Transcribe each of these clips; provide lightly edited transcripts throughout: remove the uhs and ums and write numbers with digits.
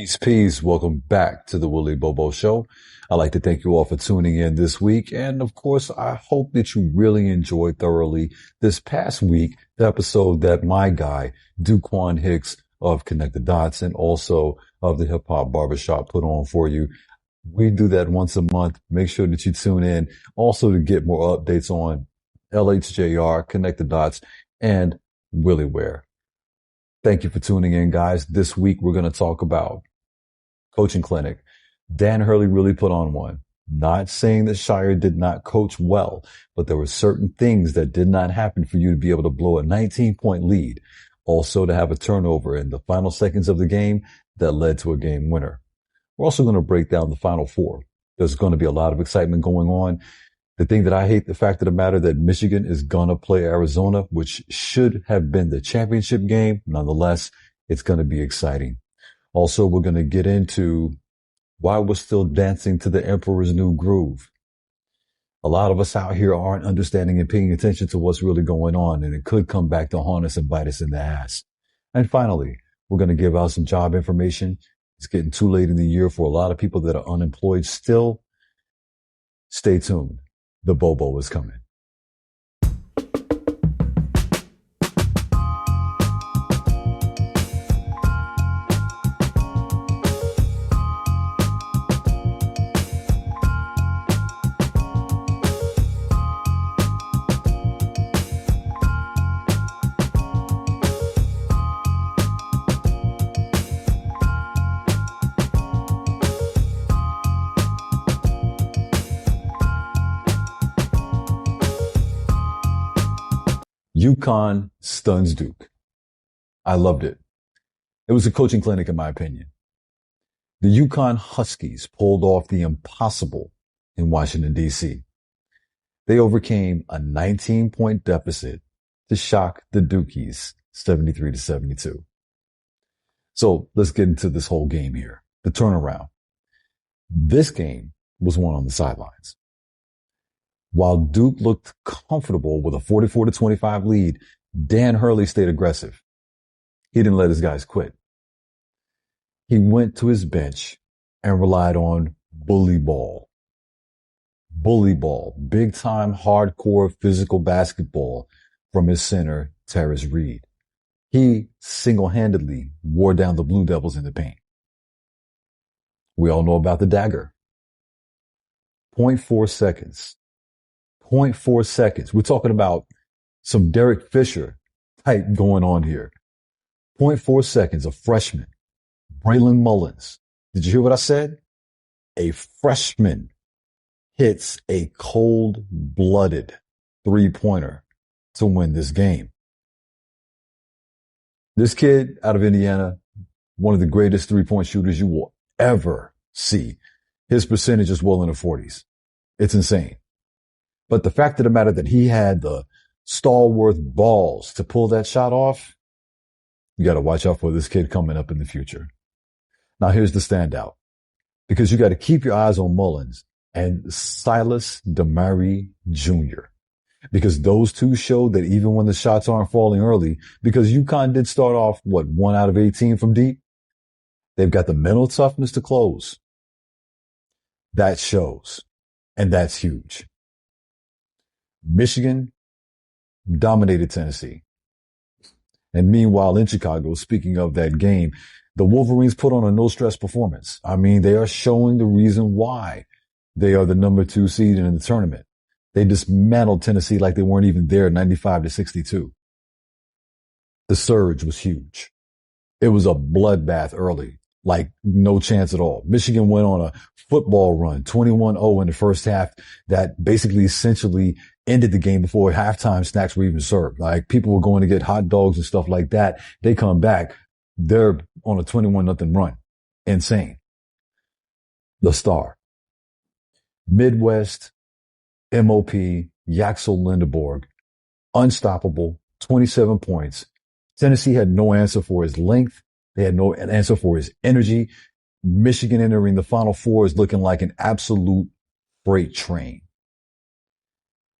Peace, peace. Welcome back to the Bobo Show. I'd like to thank you all for tuning in this week. And of course, I hope that you really enjoyed thoroughly this past week, the episode that my guy, Duquan Hicks of Connect the Dots and also of the Hip Hop Barbershop put on for you. We do that once a month. Make sure that you tune in also to get more updates on LHJR, Connect the Dots, and Willie Ware. Thank you for tuning in, guys. This week, we're going to talk about coaching clinic. Dan Hurley really put on one. Not saying that Shire did not coach well, but there were certain things that did not happen for you to be able to blow a 19-point lead. Also to have a turnover in the final seconds of the game that led to a game winner. We're also going to break down the Final Four. There's going to be a lot of excitement going on. The thing that I hate, the fact of the matter that Michigan is going to play Arizona, which should have been the championship game. Nonetheless, it's going to be exciting. Also, we're going to get into why we're still dancing to the Emperor's New Groove. A lot of us out here aren't understanding and paying attention to what's really going on, and it could come back to haunt us and bite us in the ass. And finally, we're going to give out some job information. It's getting too late in the year for a lot of people that are unemployed still. Stay tuned. The Bobo is coming. UConn stuns Duke. I loved it. It was a coaching clinic, in my opinion. The UConn Huskies pulled off the impossible in Washington, D.C. They overcame a 19-point deficit to shock the Dukies 73-72. So let's get into this whole game here. The turnaround. This game was won on the sidelines. While Duke looked comfortable with a 44-25 lead, Dan Hurley stayed aggressive. He didn't let his guys quit. He went to his bench and relied on bully ball. Bully ball, big time hardcore physical basketball from his center, Terrace Reed. He single-handedly wore down the Blue Devils in the paint. We all know about the dagger. 0.4 seconds. 0.4 seconds. We're talking about some Derek Fisher type going on here. 0.4 seconds, a freshman, Braylon Mullins. Did you hear what I said? A freshman hits a cold-blooded three-pointer to win this game. This kid out of Indiana, one of the greatest three-point shooters you will ever see. His percentage is well in the 40s. It's insane. But the fact of the matter that he had the stalwart balls to pull that shot off, you got to watch out for this kid coming up in the future. Now, here's the standout. Because you got to keep your eyes on Mullins and Silas DeMary Jr. Because those two showed that even when the shots aren't falling early, because UConn did start off, 1 out of 18 from deep, they've got the mental toughness to close. That shows. And that's huge. Michigan dominated Tennessee. And meanwhile, in Chicago, speaking of that game, the Wolverines put on a no-stress performance. I mean, they are showing the reason why they are the number 2 seed in the tournament. They dismantled Tennessee like they weren't even there, 95-62. The surge was huge. It was a bloodbath early. Like, no chance at all. Michigan went on a football run, 21-0 in the first half, that basically essentially ended the game before halftime snacks were even served. Like, people were going to get hot dogs and stuff like that. They come back. They're on a 21-0 run. Insane. The star. Midwest, MOP, Yaxel Lindeborg. Unstoppable, 27 points. Tennessee had no answer for his length. They had no answer for his energy. Michigan entering the Final Four is looking like an absolute freight train.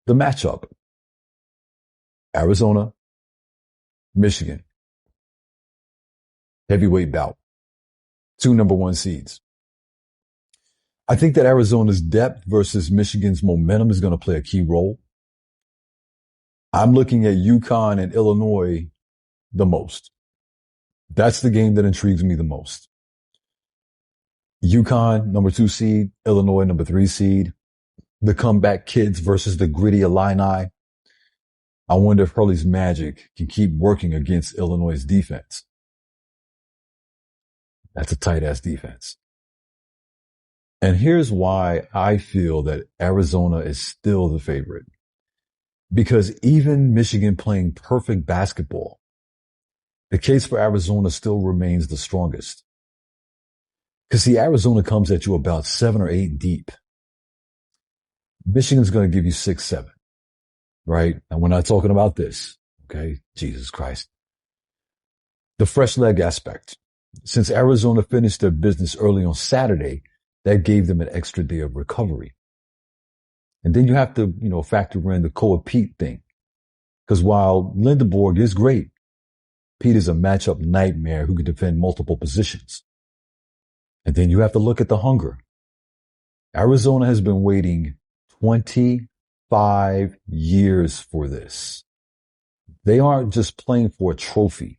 The matchup. Arizona, Michigan. Heavyweight bout. two number one seeds. I think that Arizona's depth versus Michigan's momentum is going to play a key role. I'm looking at UConn and Illinois the most. That's the game that intrigues me the most. UConn, number 2 seed, Illinois, number 3 seed. The comeback kids versus the gritty Illini. I wonder if Hurley's magic can keep working against Illinois' defense. That's a tight-ass defense. And here's why I feel that Arizona is still the favorite. Because even Michigan playing perfect basketball, the case for Arizona still remains the strongest. Because see, Arizona comes at you about 7 or 8 deep. Michigan's going to give you 6, 7, right? And we're not talking about this, okay? Jesus Christ. The fresh leg aspect. Since Arizona finished their business early on Saturday, that gave them an extra day of recovery. And then you have to, factor in the Koa Pete thing. Because while Lindeborg is great, Pete is a matchup nightmare who can defend multiple positions. And then you have to look at the hunger. Arizona has been waiting 25 years for this. They aren't just playing for a trophy.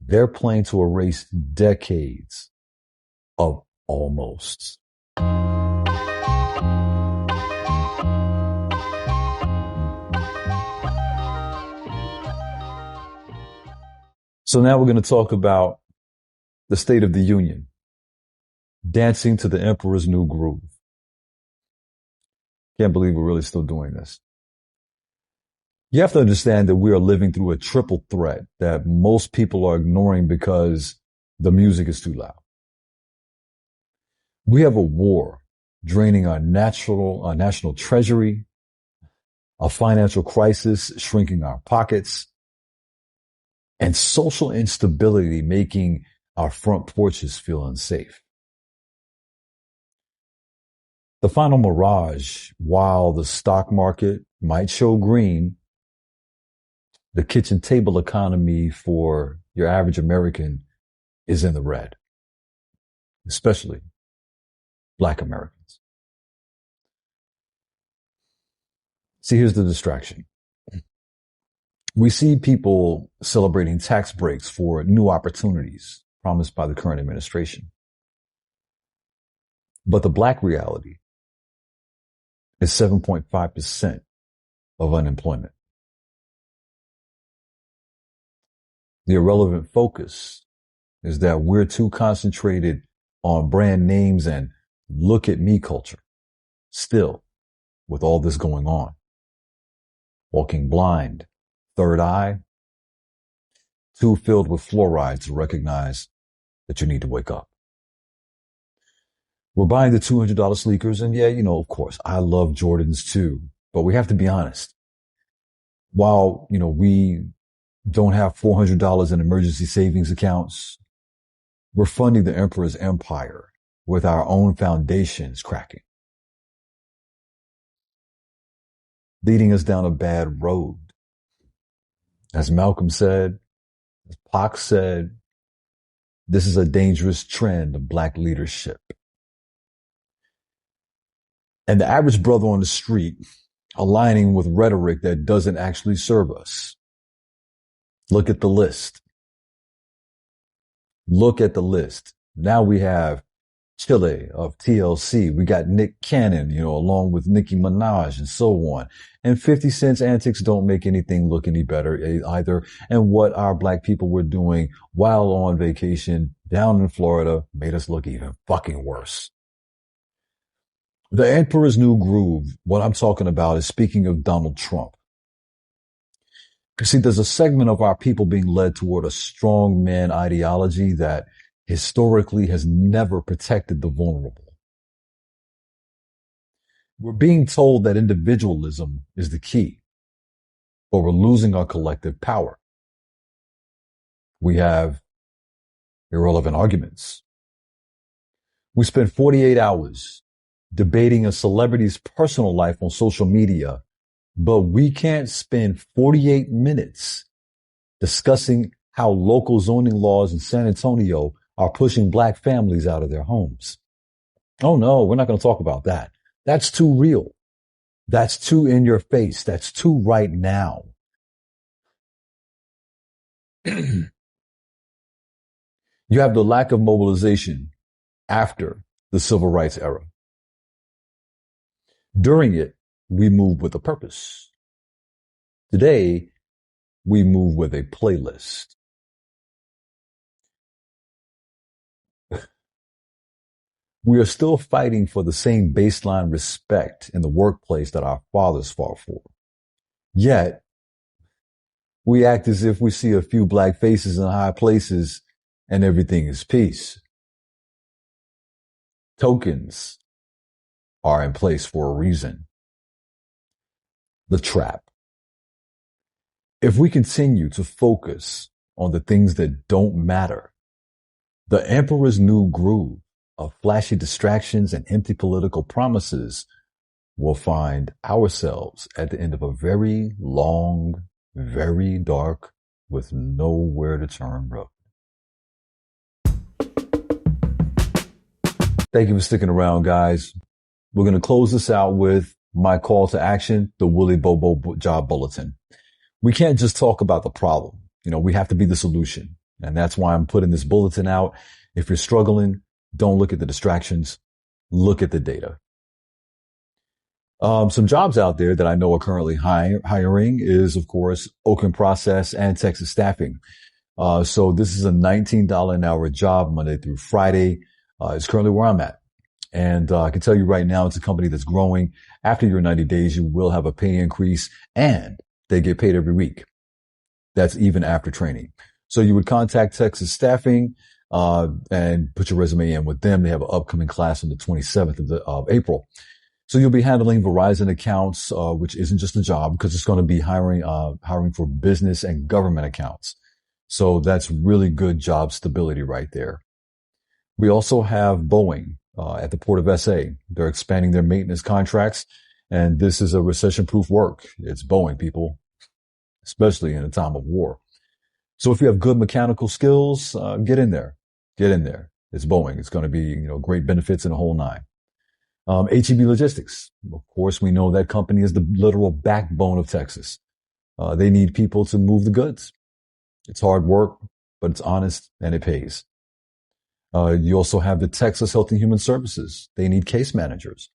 They're playing to erase decades of almost. So now we're going to talk about the State of the Union, dancing to the Emperor's New Groove. Can't believe we're really still doing this. You have to understand that we are living through a triple threat that most people are ignoring because the music is too loud. We have a war draining our national treasury, a financial crisis shrinking our pockets, and social instability making our front porches feel unsafe. The final mirage, while the stock market might show green, the kitchen table economy for your average American is in the red, especially Black Americans. See, here's the distraction. We see people celebrating tax breaks for new opportunities promised by the current administration. But the Black reality is 7.5% of unemployment. The irrelevant focus is that we're too concentrated on brand names and look at me culture. Still, with all this going on, walking blind, third eye, too filled with fluoride to recognize that you need to wake up. We're buying the $200 sneakers, and yeah, of course, I love Jordans too, but we have to be honest. While, we don't have $400 in emergency savings accounts, we're funding the emperor's empire with our own foundations cracking, leading us down a bad road. As Malcolm said, as Pac said, this is a dangerous trend of Black leadership. And the average brother on the street aligning with rhetoric that doesn't actually serve us. Look at the list. Look at the list. Now we have Chile of TLC. We got Nick Cannon, along with Nicki Minaj and so on. And 50 Cent's antics don't make anything look any better either. And what our Black people were doing while on vacation down in Florida made us look even fucking worse. The Emperor's New Groove, what I'm talking about is speaking of Donald Trump. See, there's a segment of our people being led toward a strong man ideology that historically has never protected the vulnerable. We're being told that individualism is the key, but we're losing our collective power. We have irrelevant arguments. We spend 48 hours debating a celebrity's personal life on social media, but we can't spend 48 minutes discussing how local zoning laws in San Antonio are pushing black families out of their homes. Oh no, we're not going to talk about that. That's too real. That's too in your face. That's too right now. You have the lack of mobilization after the civil rights era. During it, we move with a purpose. Today, we move with a playlist. We are still fighting for the same baseline respect in the workplace that our fathers fought for. Yet, we act as if we see a few black faces in high places and everything is peace. Tokens are in place for a reason. The trap. If we continue to focus on the things that don't matter, the emperor's new groove of flashy distractions and empty political promises will find ourselves at the end of a very long, very dark, with nowhere to turn road. Thank you for sticking around, guys. We're going to close this out with my call to action, the Willie Bobo Job Bulletin. We can't just talk about the problem. We have to be the solution. And that's why I'm putting this bulletin out. If you're struggling, don't look at the distractions. Look at the data. Some jobs out there that I know are currently hiring is, of course, Open Process and Texas Staffing. So this is a $19 an hour job Monday through Friday. It's currently where I'm at. And I can tell you right now, it's a company that's growing. After your 90 days, you will have a pay increase and they get paid every week. That's even after training. So you would contact Texas Staffing and put your resume in with them. They have an upcoming class on the 27th of April. So you'll be handling Verizon accounts, which isn't just a job because it's going to be hiring for business and government accounts. So that's really good job stability right there. We also have Boeing at the Port of SA. They're expanding their maintenance contracts, and this is a recession-proof work. It's Boeing, people, especially in a time of war. So if you have good mechanical skills, get in there. Get in there. It's Boeing. It's going to be, great benefits in the whole nine. HEB Logistics. Of course, we know that company is the literal backbone of Texas. They need people to move the goods. It's hard work, but it's honest and it pays. You also have the Texas Health and Human Services. They need case managers.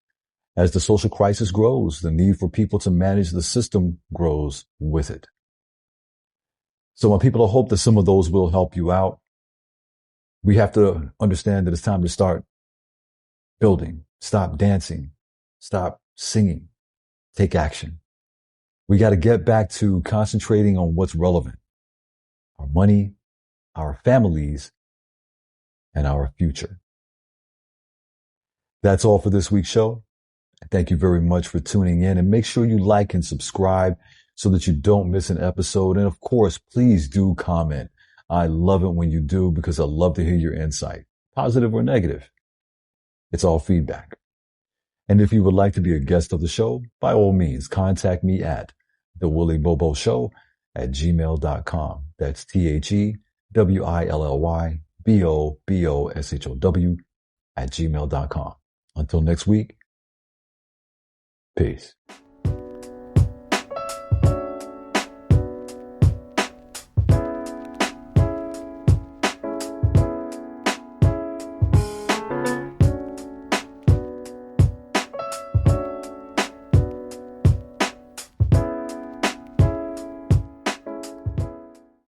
As the social crisis grows, the need for people to manage the system grows with it. So when people hope that some of those will help you out, we have to understand that it's time to start building, stop dancing, stop singing, take action. We got to get back to concentrating on what's relevant. Our money, our families, and our future. That's all for this week's show. Thank you very much for tuning in, and make sure you like and subscribe so that you don't miss an episode. And of course, please do comment. I love it when you do because I love to hear your insight, positive or negative. It's all feedback. And if you would like to be a guest of the show, by all means, contact me at thewillyboboshow@gmail.com. That's THEWILLYBOBOSHOW@gmail.com. Until next week, peace.